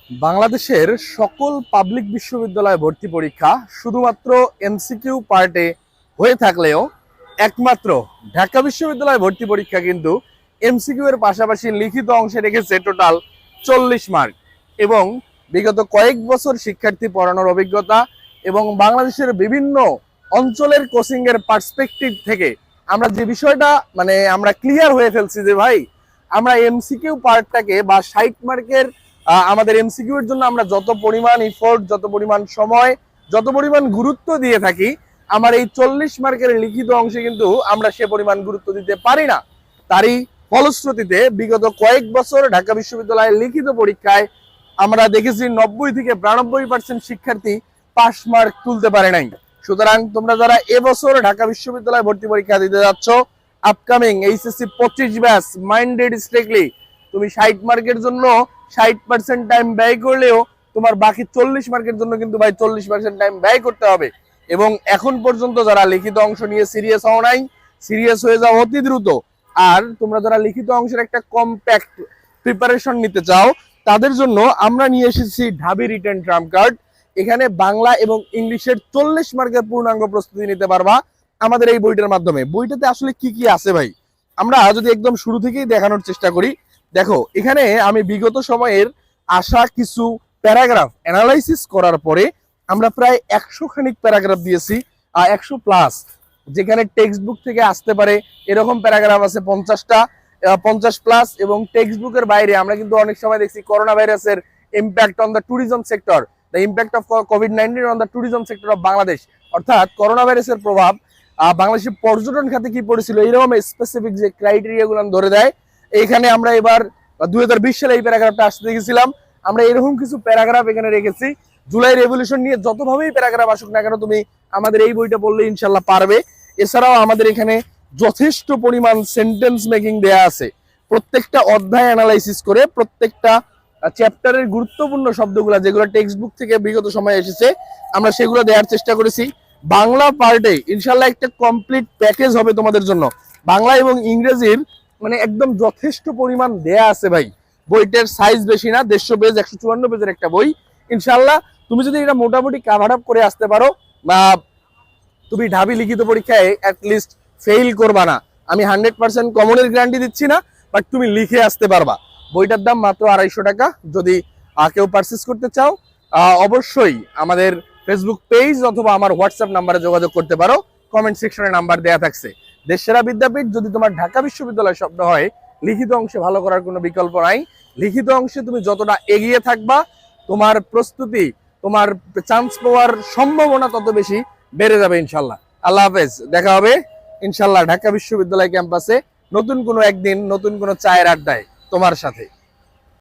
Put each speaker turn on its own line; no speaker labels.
বাংলাদেশের সকল পাবলিক বিশ্ববিদ্যালয় ভর্তি পরীক্ষা শুধুমাত্র এমসিকিউ পার্টে হয়ে থাকলেও একমাত্র ঢাকা বিশ্ববিদ্যালয় ভর্তি পরীক্ষা কিন্তু এমসিকিউ এর পাশাপাশি লিখিত অংশে রেখেছে টোটাল 40 মার্ক। এবং বিগত কয়েক বছর শিক্ষার্থী পড়ানোর অভিজ্ঞতা এবং বাংলাদেশের বিভিন্ন অঞ্চলের কোচিং এর পার্সপেক্টিভ থেকে আমরা যে বিষয়টা আমরা ক্লিয়ার হয়ে ফেলছি যে ভাই আমরা এমসিকিউ পার্টটাকে বা 60 মার্কের আমাদের এমসিকিউ এর জন্য আমরা যত পরিমাণ এফোর্ট, যত পরিমাণ সময়, যত পরিমাণ গুরুত্ব দিয়ে থাকি, আমার এই 40 মার্কের লিখিত অংশে কিন্তু আমরা সে পরিমাণ গুরুত্ব দিতে পারি না। তারই ফলশ্রুতিতে বিগত কয়েক বছর ঢাকা বিশ্ববিদ্যালয়ের লিখিত পরীক্ষায় আমরা দেখেছি 90 থেকে 92% শিক্ষার্থী পাস মার্ক তুলতে পারে নাই। সুতরাং তোমরা যারা এবছর ঢাকা বিশ্ববিদ্যালয় ভর্তি পরীক্ষা দিতে যাচ্ছ, upcoming HSC 25 batch, minded strictly তুমি 60 মার্কের জন্য 60% টাইম ব্যয় করলেও তোমার বাকি 40 মার্কের জন্য কিন্তু ভাই 40% টাইম ব্যয় করতে হবে। এবং এখন পর্যন্ত যারা লিখিত অংশ নিয়ে সিরিয়াস হও নাই, সিরিয়াস হয়ে যাও অতি দ্রুত। আর তোমরা যারা লিখিত অংশের একটা কম্প্যাক্ট প্রিপারেশন নিতে চাও, তাদের জন্য আমরা নিয়ে এসেছি ঢাবি রিটেন ট্রাম্প কার্ড। এখানে বাংলা এবং ইংলিশের 40 মার্কের পূর্ণাঙ্গ প্রস্তুতি নিতে পারবা আমাদের এই বইটার মাধ্যমে। বইটাতে আসলে কি কি আছে ভাই, আমরা যদি একদম শুরু থেকেই দেখানোর চেষ্টা করি। দেখো, এখানে আমি বিগত সময়ের আসা কিছু প্যারাগ্রাফ অ্যানালাইসিস করার পরে আমরা প্রায় 100 খানিক প্যারাগ্রাফ দিয়েছি, 100 প্লাস। যেখানে টেক্সট বুক থেকে আসতে পারে এরকম প্যারাগ্রাফ আছে 50টা, 50 প্লাস। এবং টেক্সট বুকের বাইরে আমরা কিন্তু অনেক সময় দেখছি করোনা ভাইরাসের impact on the tourism sector, the impact of COVID-19 on the tourism sector of Bangladesh, অর্থাৎ করোনা ভাইরাসের প্রভাব বাংলাদেশের পর্যটন খাতে কি পড়েছিল, এইরকম স্পেসিফিক যে ক্রাইটেরিয়া গুলো ধরে দেয়। এইখানে আমরা এবার 2020 সালে এই প্যারাগ্রাফটা আসতে দেখেছিলাম। আমরা এরকম কিছু প্যারাগ্রাফ এখানে রেখেছি। জুলাই রেভলিউশন নিয়ে যতভাবেই প্যারাগ্রাফ আসুক না কেন, তুমি আমাদের এই বইটা পড়লে ইনশাল্লাহ পারবে। এছাড়াও আমাদের এখানে যথেষ্ট পরিমাণ সেন্টেন্স মেকিং দেয়া আছে, প্রত্যেকটা অধ্যায় অ্যানালাইসিস করে প্রত্যেকটা চ্যাপ্টারের গুরুত্বপূর্ণ শব্দগুলো যেগুলো টেক্সট বুক থেকে বিগত সময় এসেছে আমরা সেগুলো দেওয়ার চেষ্টা করেছি। বাংলা পার্টে ইনশাল্লাহ একটা কমপ্লিট প্যাকেজ হবে তোমাদের জন্য। বাংলা এবং ইংরেজির একদম যথেষ্ট পরিমাণ দেয়া আছে ভাই। বইটার সাইজ বেশি না, 150 পেজ, 154 পেজের একটা বই। ইনশাল্লাহ তুমি যদি এটা মোটামুটি কাভার আপ করে আসতে পারো, বা তুমি ঢাবি লিখিত পরীক্ষায় অ্যাটলিস্ট ফেইল করবা না। আমি 100% কমনের গ্যারান্টি দিচ্ছি না, বাট তুমি লিখে আসতে পারবা। বইটার দাম মাত্র 250 টাকা। যদি কেউ পারচেস করতে চাও, অবশ্যই আমাদের ফেসবুক পেজ অথবা আমার হোয়াটসঅ্যাপ নাম্বারে যোগাযোগ করতে পারো। কমেন্ট সেকশনে নাম্বার দেয়া থাকছে। দেশসেরা বিদ্যাপীঠ যদি তোমার ঢাকা বিশ্ববিদ্যালয় স্বপ্ন হয়, লিখিত অংশে ভালো করার কোনো বিকল্প নাই। লিখিত অংশে তুমি যতটা এগিয়ে থাকবা, তোমার প্রস্তুতি, তোমার চান্স পাওয়ার সম্ভাবনা তত বেশি বেড়ে যাবে ইনশাল্লাহ। আল্লাহ হাফেজ, দেখা হবে ইনশাল্লাহ ঢাকা বিশ্ববিদ্যালয় ক্যাম্পাসে নতুন কোনো একদিন, নতুন কোনো চায়ের আড্ডায় তোমার সাথে।